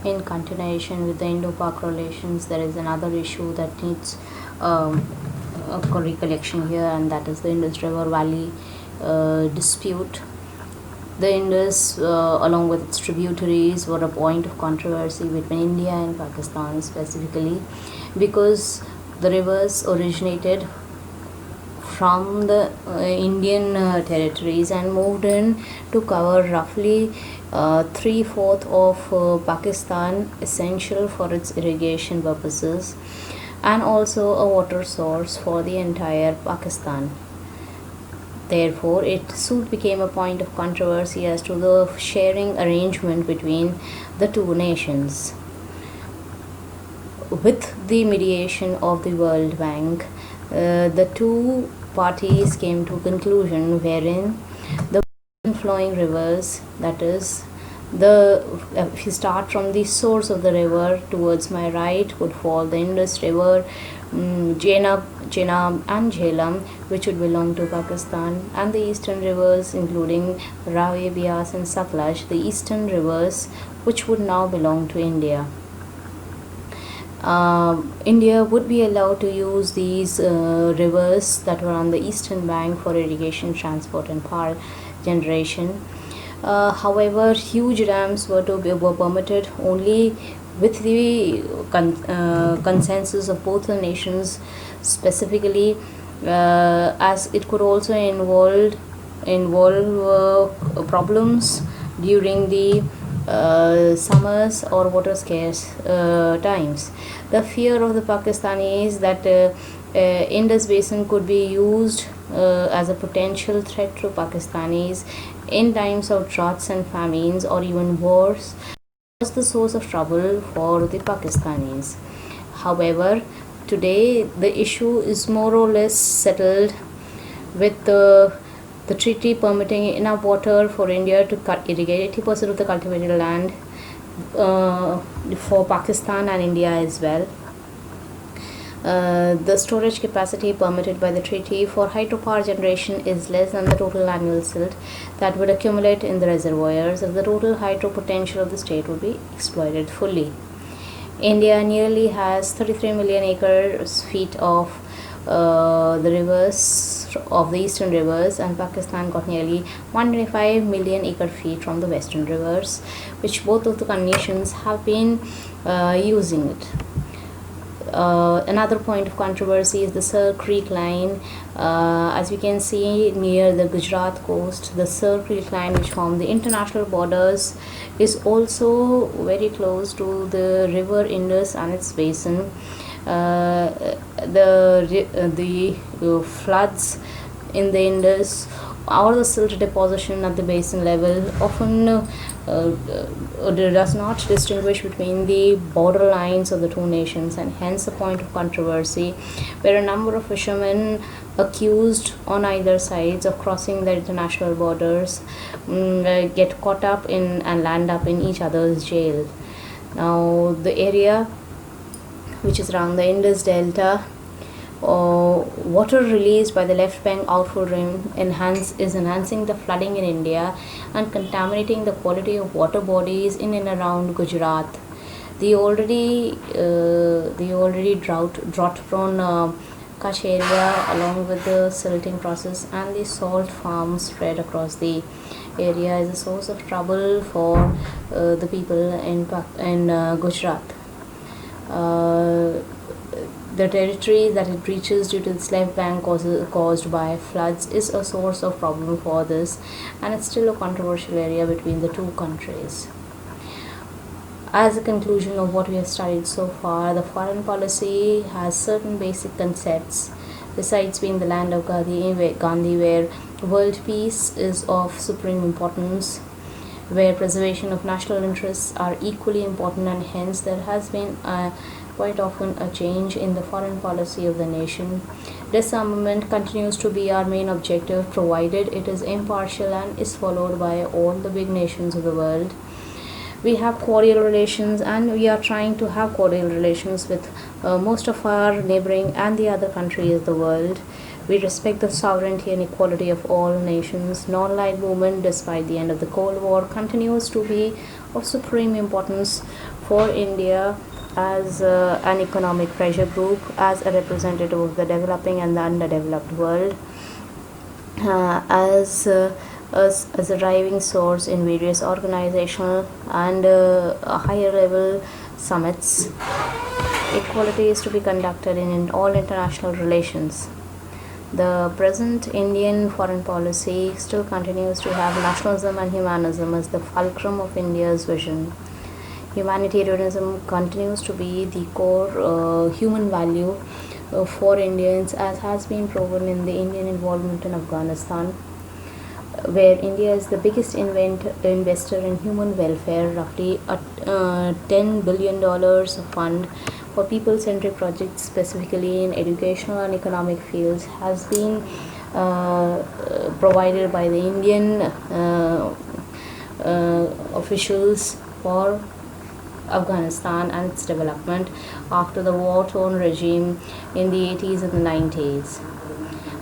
In continuation with the Indo-Pak relations, there is another issue that needs um, a recollection here, and that is the Indus River Valley dispute. The Indus, along with its tributaries, were a point of controversy between India and Pakistan specifically because the rivers originated from the Indian territories and moved in to cover roughly three-fourths of Pakistan, essential for its irrigation purposes and also a water source for the entire Pakistan. Therefore, it soon became a point of controversy as to the sharing arrangement between the two nations. With the mediation of the World Bank, the two parties came to a conclusion wherein the flowing rivers, that is, if you start from the source of the river towards my right would fall the Indus River, Chenab and Jhelum, which would belong to Pakistan, and the eastern rivers including Ravi, Bias and Satluj, the eastern rivers which would now belong to India. India would be allowed to use these rivers that were on the eastern bank for irrigation, transport and power generation. However, huge dams were permitted only with the consensus of both the nations, specifically as it could also involve problems during the summers or water scarce times. The fear of the Pakistanis that Indus Basin could be used as a potential threat to Pakistanis in times of droughts and famines or even wars was the source of trouble for the Pakistanis. However, today the issue is more or less settled with the treaty permitting enough water for India to irrigate 80% of the cultivated land for Pakistan and India as well. The storage capacity permitted by the treaty for hydropower generation is less than the total annual silt that would accumulate in the reservoirs if the total hydro potential of the state would be exploited fully. India nearly has 33 million acre feet of the rivers of the eastern rivers, and Pakistan got nearly 125 million acre feet from the western rivers, which both of the nations have been using it. Another point of controversy is the Sir Creek line. As we can see near the Gujarat coast, the Sir Creek line, which form the international borders, is also very close to the river Indus and its basin. The floods in the Indus or the silt deposition at the basin level often does not distinguish between the border lines of the two nations, and hence a point of controversy where a number of fishermen accused on either sides of crossing the international borders get caught up in and land up in each other's jail. Now, the area which is around the Indus Delta, water released by the left bank outflow rim is enhancing the flooding in India and contaminating the quality of water bodies in and around Gujarat. The already drought prone Kutch area, along with the silting process and the salt farms spread across the area, is a source of trouble for the people in Gujarat. The territory that it reaches due to its left bank caused by floods is a source of problem for this, and it's still a controversial area between the two countries. As a conclusion of what we have studied so far, the foreign policy has certain basic concepts, besides being the land of Gandhi, where world peace is of supreme importance, where preservation of national interests are equally important, and hence there has been quite often a change in the foreign policy of the nation. Disarmament continues to be our main objective, provided it is impartial and is followed by all the big nations of the world. We have cordial relations, and we are trying to have cordial relations with most of our neighboring and the other countries of the world. We respect the sovereignty and equality of all nations. Non-aligned movement, despite the end of the Cold War, continues to be of supreme importance for India as an economic pressure group, as a representative of the developing and the underdeveloped world, as a driving source in various organizational and higher level summits. Equality is to be conducted in all international relations. The present Indian foreign policy still continues to have nationalism and humanism as the fulcrum of India's vision. Humanitarianism continues to be the core human value for Indians, as has been proven in the Indian involvement in Afghanistan, where India is the biggest investor in human welfare. Roughly a $10 billion fund for people-centric projects, specifically in educational and economic fields, has been provided by the Indian officials for Afghanistan and its development after the war-torn regime in the 80s and the 90s.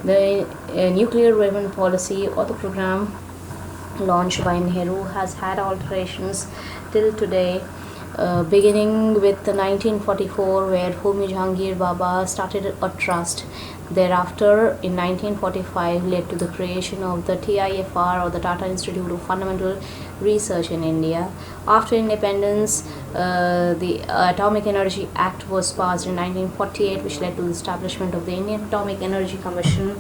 The nuclear weapon policy or the program launched by Nehru has had alterations till today, beginning with the 1944, where Homi Jahangir Baba started a trust. Thereafter, in 1945, led to the creation of the TIFR, or the Tata Institute of Fundamental Research in India. After independence, the Atomic Energy Act was passed in 1948, which led to the establishment of the Indian Atomic Energy Commission,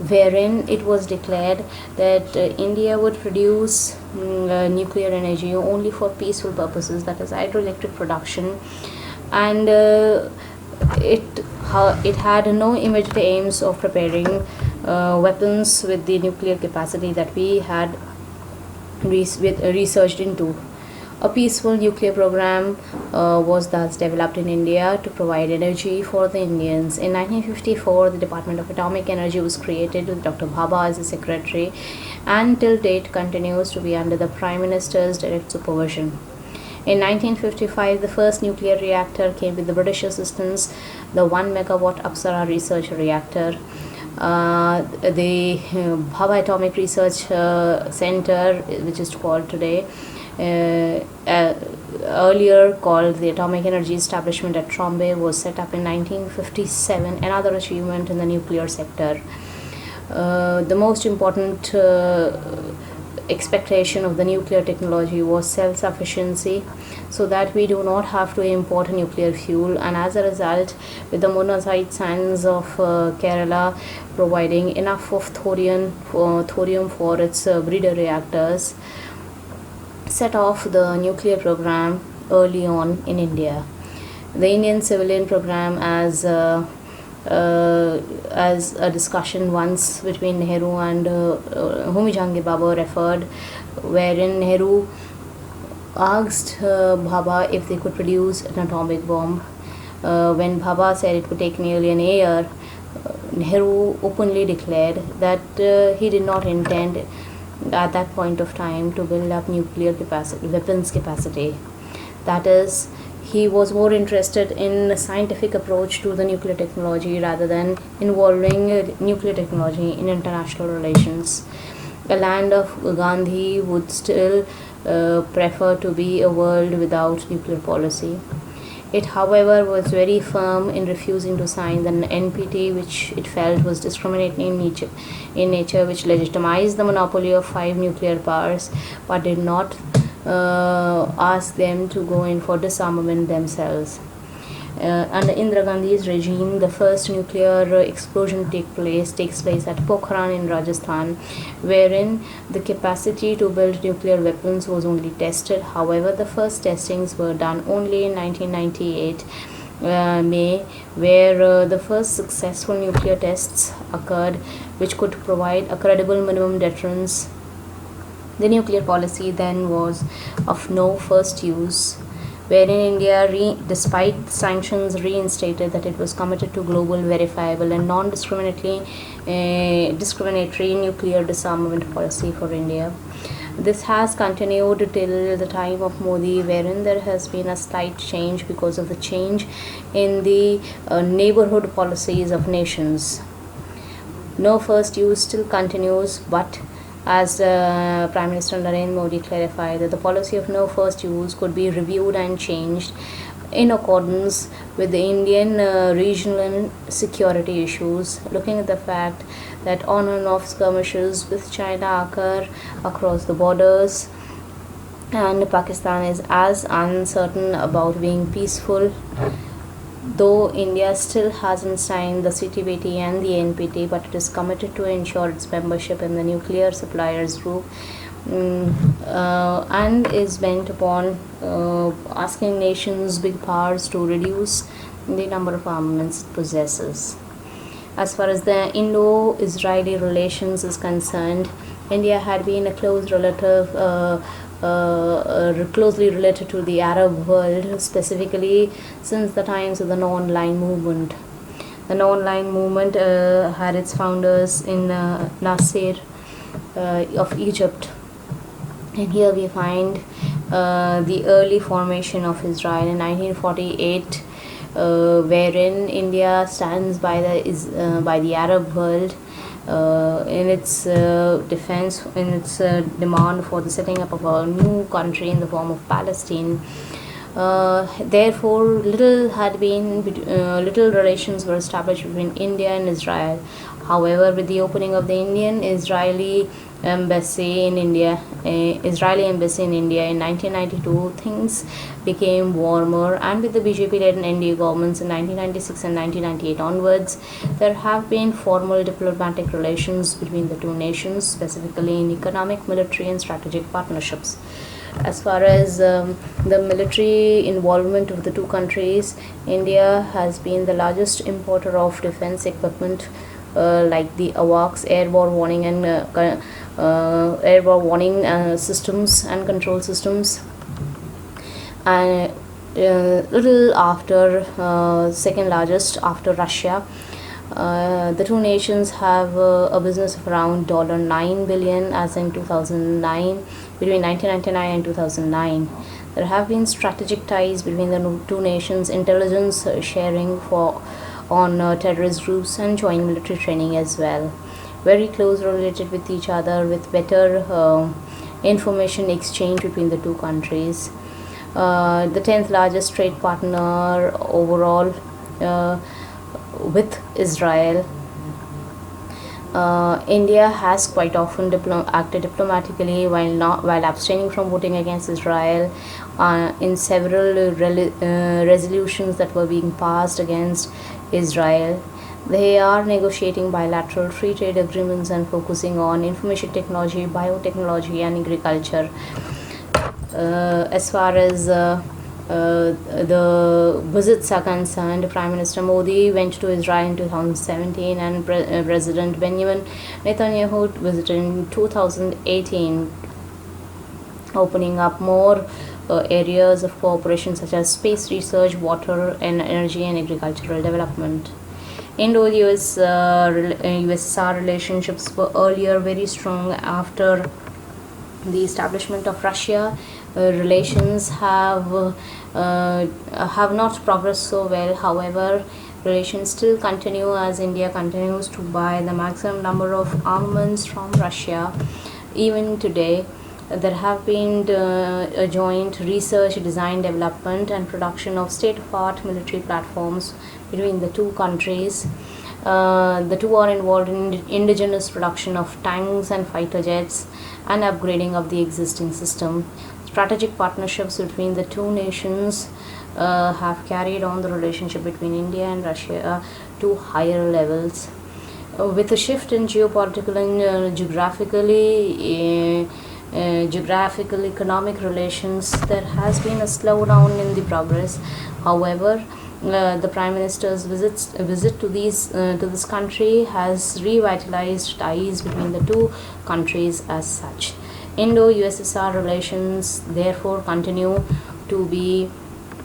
wherein it was declared that India would produce nuclear energy only for peaceful purposes, that is hydroelectric production, and it had no immediate aims of preparing weapons with the nuclear capacity that we had researched into. A peaceful nuclear program was thus developed in India to provide energy for the Indians. In 1954, the Department of Atomic Energy was created with Dr. Bhabha as the secretary, and till date continues to be under the Prime Minister's direct supervision. In 1955, the first nuclear reactor came with the British assistance, the 1 megawatt Apsara research reactor. The Bhabha Atomic Research Center, which is called today, earlier called the Atomic Energy Establishment at Trombay, was set up in 1957, another achievement in the nuclear sector. The most important expectation of the nuclear technology was self-sufficiency, so that we do not have to import nuclear fuel, and as a result, with the monazite sands of Kerala providing enough of thorium for its breeder reactors, set off the nuclear program early on in India. The Indian civilian program, as a discussion once between Nehru and Homi Jahangir Baba referred, wherein Nehru asked Bhabha if they could produce an atomic bomb. When Bhabha said it would take nearly an year, Nehru openly declared that he did not intend at that point of time to build up nuclear capacity, weapons capacity. That is, he was more interested in a scientific approach to the nuclear technology rather than involving nuclear technology in international relations. A land of Gandhi would still prefer to be a world without nuclear policy. It, however, was very firm in refusing to sign the NPT, which it felt was discriminating in nature, which legitimized the monopoly of 5 nuclear powers, but did not ask them to go in for disarmament themselves. Under Indira Gandhi's regime, the first nuclear explosion takes place at Pokhran in Rajasthan, wherein the capacity to build nuclear weapons was only tested. However, the first testings were done only in 1998 May, where the first successful nuclear tests occurred, which could provide a credible minimum deterrence. The nuclear policy then was of no first use, wherein India, despite sanctions, reinstated that it was committed to global, verifiable, and non-discriminatory nuclear disarmament policy for India. This has continued till the time of Modi, wherein there has been a slight change because of the change in the neighborhood policies of nations. No first use still continues, but as Prime Minister Narendra Modi clarified, that the policy of no first use could be reviewed and changed in accordance with the Indian regional and security issues, looking at the fact that on and off skirmishes with China occur across the borders, and Pakistan is as uncertain about being peaceful. Though India still hasn't signed the CTBT and the NPT, but it is committed to ensure its membership in the Nuclear Suppliers Group, and is bent upon asking nations, big powers, to reduce the number of armaments it possesses. As far as the Indo-Israeli relations is concerned, India had been a close relative, closely related to the Arab world, specifically since the times of the non-aligned movement. The non-aligned movement had its founders in Nasser of Egypt, and here we find the early formation of Israel in 1948, wherein India stands by the Arab world in its defense, in its demand for the setting up of a new country in the form of Palestine. Therefore, little relations were established between India and Israel. However, with the opening of the Israeli embassy in India in 1992, things became warmer, and with the BJP-led NDA governments in 1996 and 1998 onwards, there have been formal diplomatic relations between the two nations, specifically in economic, military, and strategic partnerships. As far as the military involvement of the two countries, India has been the largest importer of defense equipment, like the AWACS, airborne warning systems and control systems, and little after second largest after Russia. The two nations have a business of around $9 billion as in 2009, between 1999 and 2009. There have been strategic ties between the two nations, intelligence sharing on terrorist groups, and joint military training as well. Very close related with each other, with better information exchange between the two countries. The 10th largest trade partner overall with Israel. India has quite often acted diplomatically while abstaining from voting against Israel in several resolutions that were being passed against Israel. They are negotiating bilateral free trade agreements and focusing on information technology, biotechnology, and agriculture. As far as the visits are concerned, Prime Minister Modi went to Israel in 2017, and President Benjamin Netanyahu visited in 2018, opening up more areas of cooperation such as space research, water and energy, and agricultural development. Indo-USSR relationships were earlier very strong. After the establishment of Russia, relations have not progressed so well. However, relations still continue as India continues to buy the maximum number of armaments from Russia. Even today, there have been a joint research, design, development, and production of state-of-art military platforms between the two countries. The two are involved in indigenous production of tanks and fighter jets and upgrading of the existing system. Strategic partnerships between the two nations have carried on the relationship between India and Russia to higher levels. With a shift in geopolitical and geographical economic relations, there has been a slowdown in the progress. However, the Prime Minister's visit to this country has revitalized ties between the two countries as such. Indo-USSR relations therefore continue to be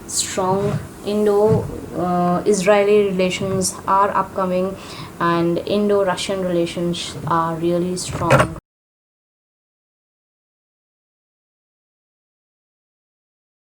strong. Indo-Israeli relations are upcoming, and Indo-Russian relations are really strong.